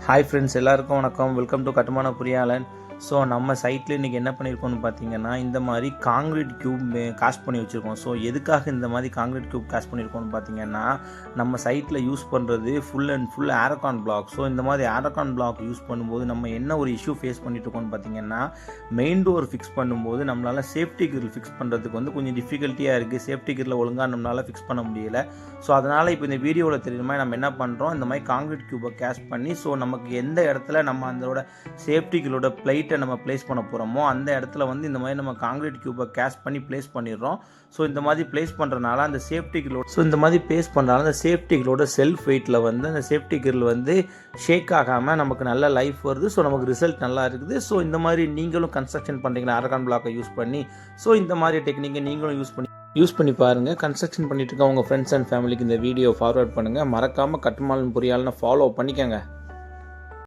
Hi friends, எல்லாருக்கும் வணக்கம். Welcome to கட்டுமான பொறியாளன். ஸோ நம்ம சைட்டில் இன்றைக்கி என்ன பண்ணியிருக்கோம்னு பார்த்தீங்கன்னா, இந்த மாதிரி காங்கிரீட் க்யூப் காஸ்ட் பண்ணி வச்சுருக்கோம். ஸோ எதுக்காக இந்த மாதிரி காங்கிரீட் க்யூப் காஸ்ட் பண்ணியிருக்கோம்னு பார்த்தீங்கன்னா, நம்ம சைட்டில் யூஸ் பண்ணுறது ஃபுல் அண்ட் ஃபுல் ஆரகான் பிளாக். ஸோ இந்த மாதிரி ஆரகான் பிளாக் யூஸ் பண்ணும்போது நம்ம என்ன ஒரு இஷ்யூ ஃபேஸ் பண்ணிட்டு இருக்கோம்னு பார்த்தீங்கன்னா, மெயின் டோர் ஃபிக்ஸ் பண்ணும்போது நம்மளால் சேஃப்டி கிரில் ஃபிக்ஸ் பண்ணுறதுக்கு கொஞ்சம் டிஃபிகல்ட்டியாக இருக்குது. சேஃப்டி கிரில் ஒழுங்காக நம்மளால் ஃபிக்ஸ் பண்ண முடியல. ஸோ அதனால் இப்போ இந்த வீடியோவில் தெரியுற மாதிரி நம்ம என்ன பண்ணுறோம், இந்த மாதிரி காங்கிரீட் க்யூபை காஸ்ட் பண்ணி, ஸோ நமக்கு எந்த இடத்துல நம்ம அதோட சேஃப்டி கிரிலோட பிளேட்டை நம்ம பிளேஸ் பண்ண போகிறோமோ அந்த இடத்துல இந்த மாதிரி நம்ம காங்கிரீட் க்யூபை காஸ்ட் பண்ணி பிளேஸ் பண்ணிடுறோம். ஸோ இந்த மாதிரி பிளேஸ் பண்ணுறதுனால அந்த சேஃப்டி கிரிலோட இந்த மாதிரி பிளேஸ் பண்ணுறதுனால அந்த சேஃப்டி கிரிலோட செல்ஃப் வெயிட்டில் அந்த சேஃப்டி கிரில் ஷேக் ஆகாமல் நமக்கு நல்ல லைஃப் வருது. ஸோ நமக்கு ரிசல்ட் நல்லா இருக்குது. ஸோ இந்த மாதிரி நீங்களும் கன்ஸ்ட்ரக்ஷன் பண்ணுறீங்களா ஆரகான் பிளாக்கை யூஸ் பண்ணி, ஸோ இந்த மாதிரி டெக்னிக்கை நீங்களும் யூஸ் பண்ணி பாருங்கள். கன்ஸ்ட்ரக்ஷன் பண்ணிட்டு இருக்க உங்கள் ஃப்ரெண்ட்ஸ் அண்ட் ஃபேமிலிக்கு இந்த வீடியோ ஃபார்வர்ட் பண்ணுங்கள். மறக்காமல் கட்டுமானம் பொறியாளனை ஃபாலோ பண்ணிக்கோங்க.